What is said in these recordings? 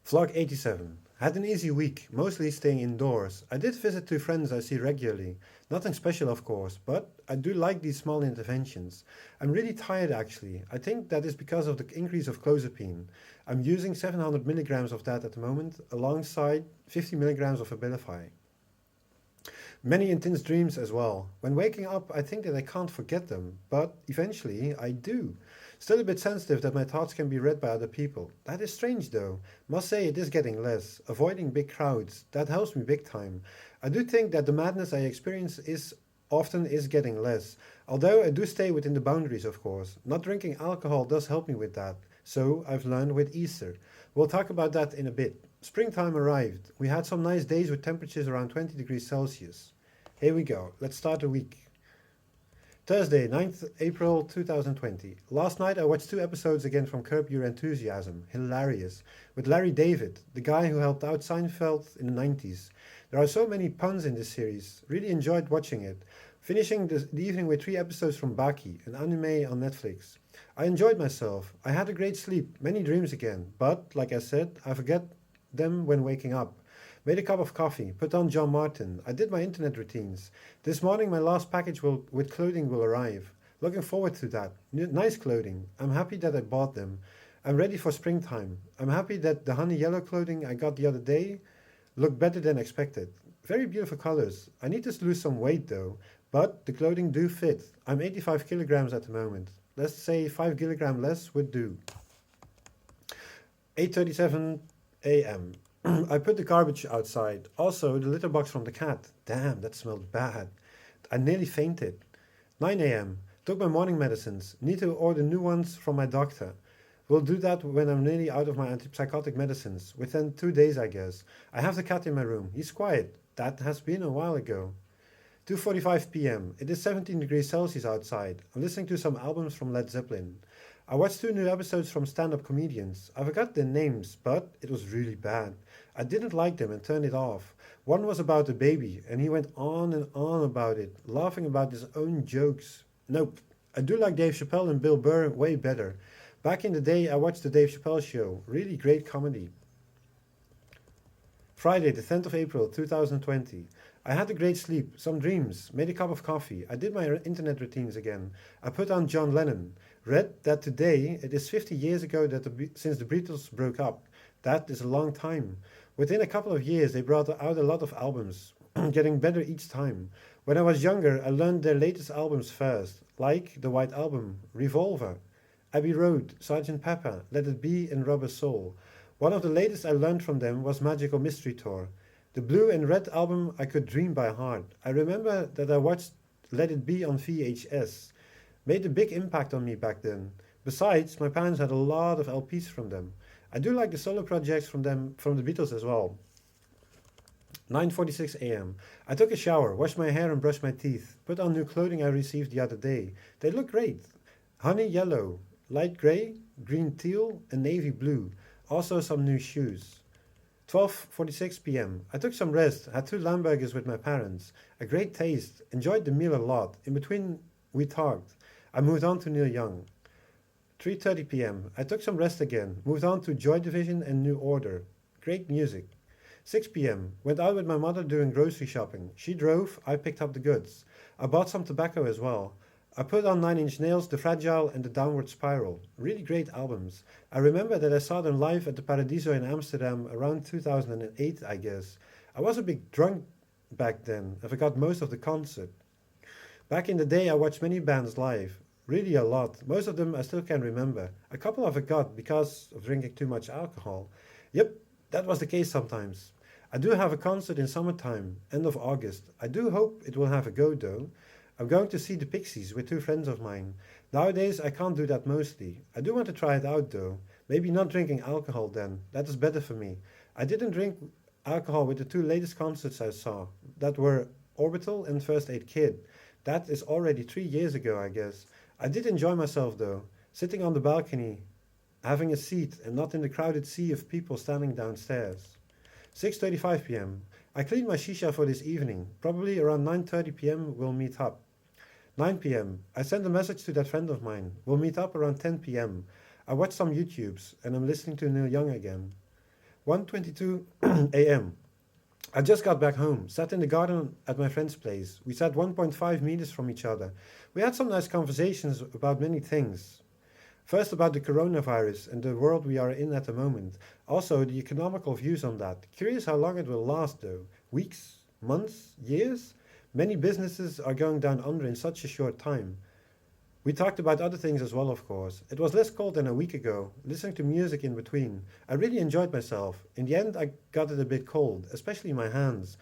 Vlog 87. Had an easy week, mostly staying indoors. I did visit two friends I see regularly. Nothing special, of course, but I do like these small interventions. I'm really tired actually. I think that is because of the increase of clozapine. I'm using 700 milligrams of that at the moment, alongside 50 milligrams of Abilify. Many intense dreams as well. When waking up, I think that I can't forget them, but eventually I do. Still a bit sensitive that my thoughts can be read by other people. That is strange though. Must say it is getting less. Avoiding big crowds, that helps me big time. I do think that the madness I experience is getting less. Although I do stay within the boundaries, of course. Not drinking alcohol does help me with that. So I've learned with Easter. We'll talk about that in a bit. Springtime arrived. We had some nice days with temperatures around 20 degrees Celsius. Here we go. Let's start the week. Thursday, 9th April 2020. Last night I watched two episodes again from Curb Your Enthusiasm. Hilarious. With Larry David, the guy who helped out Seinfeld in the 90s. There are so many puns in this series. Really enjoyed watching it. Finishing the evening with three episodes from Baki, an anime on Netflix. I enjoyed myself. I had a great sleep, many dreams again. But, like I said, I forget them when waking up. Made a cup of coffee, put on John Martin. I did my internet routines. This morning my last package with clothing will arrive. Looking forward to that. Nice clothing. I'm happy that I bought them. I'm ready for springtime. I'm happy that the honey yellow clothing I got the other day looked better than expected. Very beautiful colors. I need to lose some weight though, but the clothing do fit. I'm 85 kilograms at the moment. Let's say 5 kilogram less would do. 8:37 a.m. I put the garbage outside. Also, the litter box from the cat. Damn, that smelled bad. I nearly fainted. 9 a.m. Took my morning medicines. Need to order new ones from my doctor. Will do that when I'm nearly out of my antipsychotic medicines. Within 2 days, I guess. I have the cat in my room. He's quiet. That has been a while ago. 2:45 p.m. It is 17 degrees Celsius outside. I'm listening to some albums from Led Zeppelin. I watched two new episodes from stand-up comedians. I forgot their names, but it was really bad. I didn't like them and turned it off. One was about a baby, and he went on and on about it, laughing about his own jokes. Nope. I do like Dave Chappelle and Bill Burr way better. Back in the day, I watched the Dave Chappelle show. Really great comedy. Friday, the 10th of April, 2020. I had a great sleep, some dreams, made a cup of coffee. I did my internet routines again. I put on John Lennon. Read that today it is 50 years ago since the Beatles broke up. That is a long time. Within a couple of years, they brought out a lot of albums, getting better each time. When I was younger, I learned their latest albums first, like the White Album, Revolver, Abbey Road, Sgt. Pepper, Let It Be, and Rubber Soul. One of the latest I learned from them was Magical Mystery Tour. The Blue and Red album I could dream by heart. I remember that I watched Let It Be on VHS. Made a big impact on me back then. Besides, my parents had a lot of LPs from them. I do like the solo projects from the Beatles as well. 9:46 a.m. I took a shower, washed my hair and brushed my teeth. Put on new clothing I received the other day. They look great. Honey yellow, light grey, green teal, and navy blue. Also some new shoes. 12:46 p.m. I took some rest, had two lamb burgers with my parents. A great taste, enjoyed the meal a lot. In between we talked. I moved on to Neil Young. 3:30 p.m. I took some rest again, moved on to Joy Division and New Order. Great music. 6 p.m. Went out with my mother doing grocery shopping. She drove, I picked up the goods. I bought some tobacco as well. I put on Nine Inch Nails, The Fragile and The Downward Spiral. Really great albums. I remember that I saw them live at the Paradiso in Amsterdam around 2008, I guess. I was a bit drunk back then and forgot most of the concert. Back in the day, I watched many bands live. Really a lot. Most of them I still can remember. A couple I forgot because of drinking too much alcohol. Yep, that was the case sometimes. I do have a concert in summertime, end of August. I do hope it will have a go though. I'm going to see the Pixies with two friends of mine. Nowadays I can't do that mostly. I do want to try it out though. Maybe not drinking alcohol then. That is better for me. I didn't drink alcohol with the two latest concerts I saw. That were Orbital and First Aid Kid. That is already 3 years ago, I guess. I did enjoy myself though. Sitting on the balcony, having a seat and not in the crowded sea of people standing downstairs. 6:35 p.m. I cleaned my shisha for this evening. Probably around 9:30 p.m. we'll meet up. 9 p.m. I sent a message to that friend of mine. We'll meet up around 10 p.m. I watched some YouTubes and I'm listening to Neil Young again. 1:22 a.m. I just got back home, sat in the garden at my friend's place. We sat 1.5 meters from each other. We had some nice conversations about many things. First, about the coronavirus and the world we are in at the moment. Also, the economical views on that. Curious how long it will last, though. Weeks? Months? Years? Many businesses are going down under in such a short time. We talked about other things as well, of course. It was less cold than a week ago, listening to music in between. I really enjoyed myself. In the end, I got it a bit cold, especially my hands.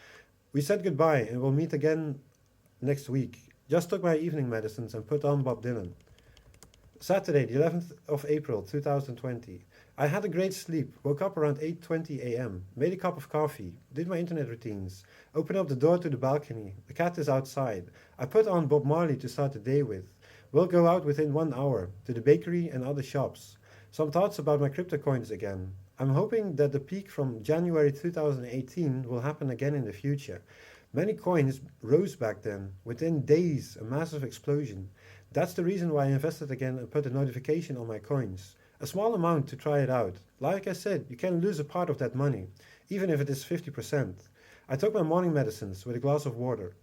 We said goodbye and we'll meet again next week. Just took my evening medicines and put on Bob Dylan. Saturday, the 11th of April 2020. I had a great sleep, woke up around 8:20 a.m., made a cup of coffee, did my internet routines, opened up the door to the balcony. The cat is outside. I put on Bob Marley to start the day with. We'll go out within 1 hour, to the bakery and other shops. Some thoughts about my crypto coins again. I'm hoping that the peak from January 2018 will happen again in the future. Many coins rose back then. Within days, a massive explosion. That's the reason why I invested again and put a notification on my coins. A small amount to try it out. Like I said, you can lose a part of that money, even if it is 50%. I took my morning medicines with a glass of water.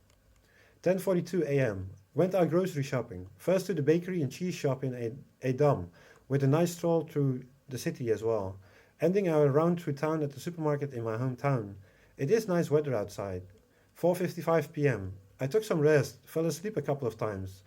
10:42 a.m. Went out grocery shopping. First to the bakery and cheese shop in Edam, with a nice stroll through the city as well. Ending our round through town at the supermarket in my hometown. It is nice weather outside. 4:55 p.m. I took some rest, fell asleep a couple of times.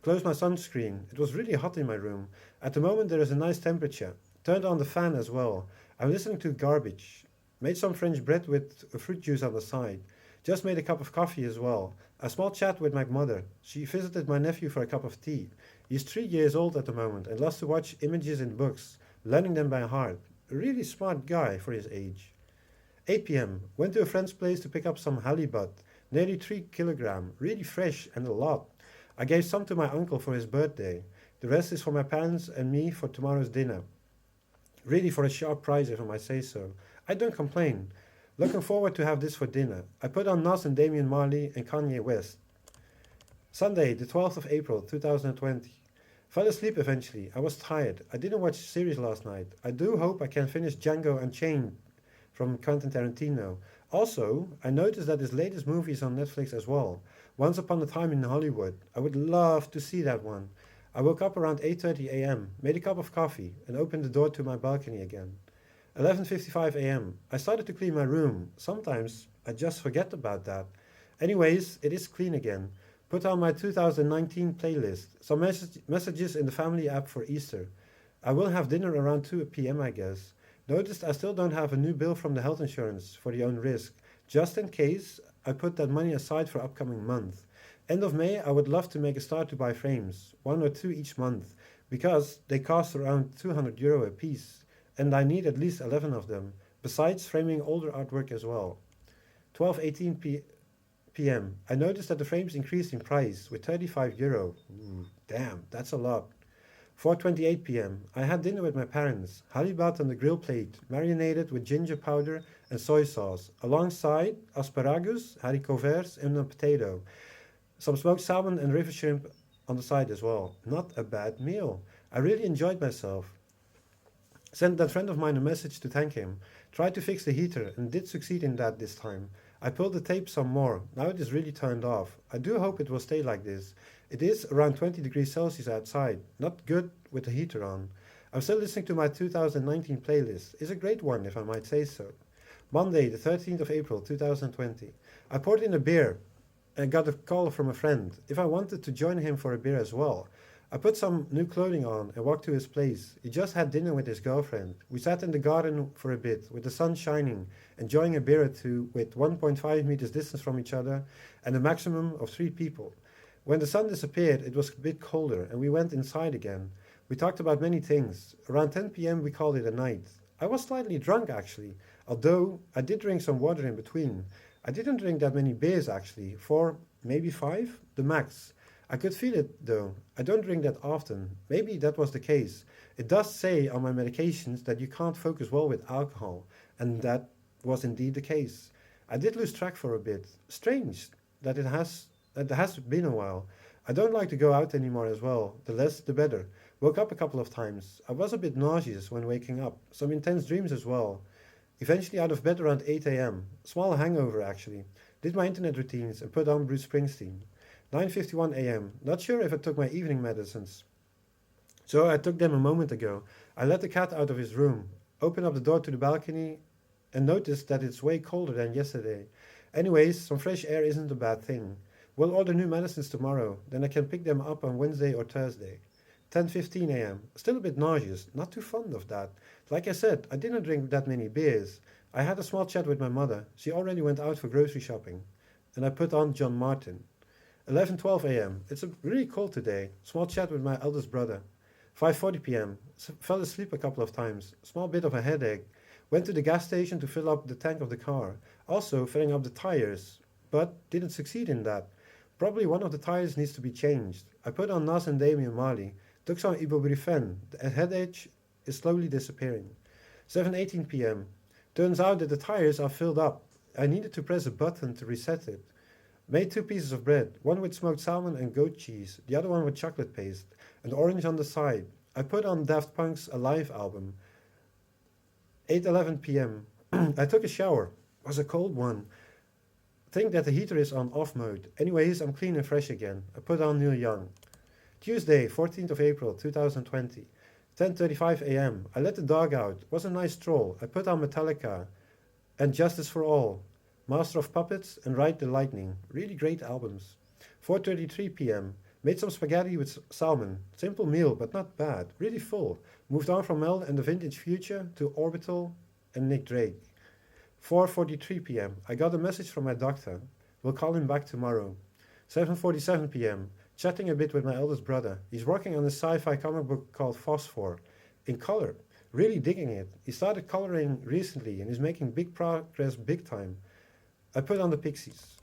Closed my sunscreen. It was really hot in my room. At the moment there is a nice temperature. Turned on the fan as well. I'm listening to garbage. Made some French bread with a fruit juice on the side. Just made a cup of coffee as well. A small chat with my mother. She visited my nephew for a cup of tea. He's 3 years old at the moment and loves to watch images in books, learning them by heart. A really smart guy for his age. 8 p.m. Went to a friend's place to pick up some halibut. Nearly 3 kilograms. Really fresh and a lot. I gave some to my uncle for his birthday. The rest is for my parents and me for tomorrow's dinner. Really for a sharp price if I might say so. I don't complain. Looking forward to have this for dinner. I put on Nas and Damian Marley and Kanye West. Sunday, the 12th of April 2020. Fell asleep eventually. I was tired. I didn't watch series last night. I do hope I can finish Django Unchained from Quentin Tarantino. Also, I noticed that his latest movie is on Netflix as well. Once Upon a Time in Hollywood. I would love to see that one. I woke up around 8:30 a.m., made a cup of coffee, and opened the door to my balcony again. 11:55 a.m. I started to clean my room. Sometimes I just forget about that. Anyways, it is clean again. Put on my 2019 playlist. Some messages in the family app for Easter. I will have dinner around 2 p.m. I guess. Noticed I still don't have a new bill from the health insurance for the own risk. Just in case, I put that money aside for upcoming month. End of May, I would love to make a start to buy frames, 1 or 2 each month, because they cost around €200 a piece, and I need at least 11 of them, besides framing older artwork as well. 12:18 p.m. I noticed that the frames increased in price with €35. Ooh, damn, that's a lot. 4:28 p.m. I had dinner with my parents. Halibut on the grill plate, marinated with ginger powder and soy sauce. Alongside asparagus, haricots verts, and a potato. Some smoked salmon and river shrimp on the side as well. Not a bad meal. I really enjoyed myself. Sent that friend of mine a message to thank him. Tried to fix the heater and did succeed in that this time. I pulled the tape some more. Now it is really turned off. I do hope it will stay like this. It is around 20 degrees Celsius outside. Not good with the heater on. I'm still listening to my 2019 playlist. It's a great one, if I might say so. Monday, the 13th of April 2020. I poured in a beer and got a call from a friend if I wanted to join him for a beer as well. I put some new clothing on and walked to his place. He just had dinner with his girlfriend. We sat in the garden for a bit, with the sun shining, enjoying a beer or two with 1.5 meters distance from each other and a maximum of 3 people. When the sun disappeared, it was a bit colder and we went inside again. We talked about many things. Around 10 p.m. we called it a night. I was slightly drunk actually, although I did drink some water in between. I didn't drink that many beers actually, 4, maybe 5, the max. I could feel it though. I don't drink that often. Maybe that was the case. It does say on my medications that you can't focus well with alcohol, and that was indeed the case. I did lose track for a bit. Strange that it has been a while. I don't like to go out anymore as well. The less the better. Woke up a couple of times. I was a bit nauseous when waking up. Some intense dreams as well. Eventually out of bed around 8 a.m. Small hangover actually. Did my internet routines and put on Bruce Springsteen. 9:51 a.m. Not sure if I took my evening medicines. So I took them a moment ago. I let the cat out of his room, opened up the door to the balcony, and noticed that it's way colder than yesterday. Anyways, some fresh air isn't a bad thing. We'll order new medicines tomorrow, then I can pick them up on Wednesday or Thursday. 10:15 a.m. Still a bit nauseous, not too fond of that. Like I said, I didn't drink that many beers. I had a small chat with my mother. She already went out for grocery shopping. And I put on John Martin. 11:12 a.m. It's really cold today. Small chat with my eldest brother. 5:40 p.m. Fell asleep a couple of times. Small bit of a headache. Went to the gas station to fill up the tank of the car. Also filling up the tires, but didn't succeed in that. Probably one of the tires needs to be changed. I put on Nas and Damian Marley. Took some ibuprofen. The headache is slowly disappearing. 7:18 p.m. Turns out that the tires are filled up. I needed to press a button to reset it. Made two pieces of bread, one with smoked salmon and goat cheese, the other one with chocolate paste, and orange on the side. I put on Daft Punk's Alive album. 8:11 p.m. I took a shower. Was a cold one. Think that the heater is on off mode. Anyways, I'm clean and fresh again. I put on Neil Young. Tuesday, 14th of April, 2020. 10:35 a.m. I let the dog out. Was a nice stroll. I put on Metallica and Justice for All, Master of Puppets and Ride the Lightning. Really great albums. 4:33 p.m. Made some spaghetti with salmon. Simple meal, but not bad. Really full. Moved on from Mel and the Vintage Future to Orbital and Nick Drake. 4:43 p.m. I got a message from my doctor. We'll call him back tomorrow. 7:47 p.m. Chatting a bit with my eldest brother. He's working on a sci-fi comic book called Phosphor, in color. Really digging it. He started coloring recently and is making big progress big time. I put on the Pixies.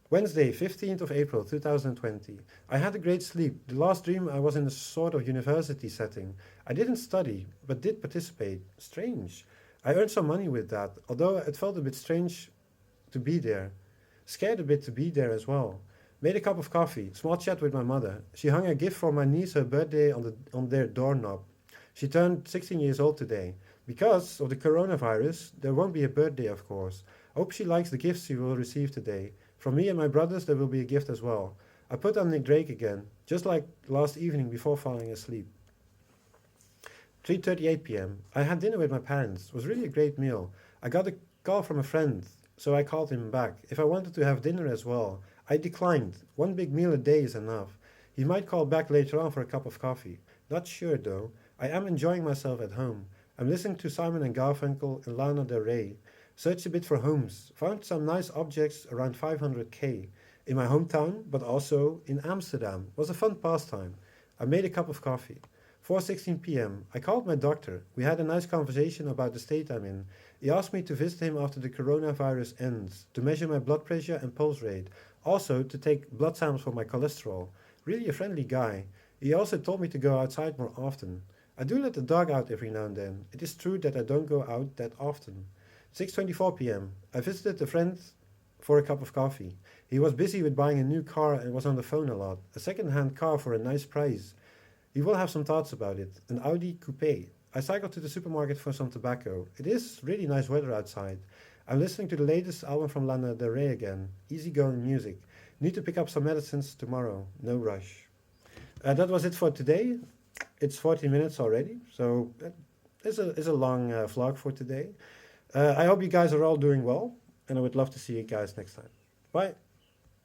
Wednesday, 15th of April 2020. I had a great sleep. The last dream I was in a sort of university setting. I didn't study, but did participate. Strange. I earned some money with that, although it felt a bit strange to be there. Scared a bit to be there as well. Made a cup of coffee, small chat with my mother. She hung a gift for my niece her birthday on their doorknob. She turned 16 years old today. Because of the coronavirus, there won't be a birthday, of course. Hope she likes the gifts she will receive today. From me and my brothers, there will be a gift as well. I put on Nick Drake again, just like last evening before falling asleep. 3:38 p.m. I had dinner with my parents. It was really a great meal. I got a call from a friend, so I called him back. If I wanted to have dinner as well, I declined. One big meal a day is enough. He might call back later on for a cup of coffee. Not sure though. I am enjoying myself at home. I'm listening to Simon and Garfunkel and Lana Del Rey. Searched a bit for homes. Found some nice objects around 500k. In my hometown, but also in Amsterdam. Was a fun pastime. I made a cup of coffee. 4:16 p.m. I called my doctor. We had a nice conversation about the state I'm in. He asked me to visit him after the coronavirus ends, to measure my blood pressure and pulse rate, also to take blood samples for my cholesterol. Really a friendly guy. He also told me to go outside more often. I do let the dog out every now and then. It is true that I don't go out that often. 6:24 p.m. I visited a friend for a cup of coffee. He was busy with buying a new car and was on the phone a lot. A second-hand car for a nice price. He will have some thoughts about it. An Audi Coupe. I cycled to the supermarket for some tobacco. It is really nice weather outside. I'm listening to the latest album from Lana Del Rey again. Easygoing music. Need to pick up some medicines tomorrow. No rush. That was it for today. It's 40 minutes already, so it's a long vlog for today. I hope you guys are all doing well, and I would love to see you guys next time. Bye.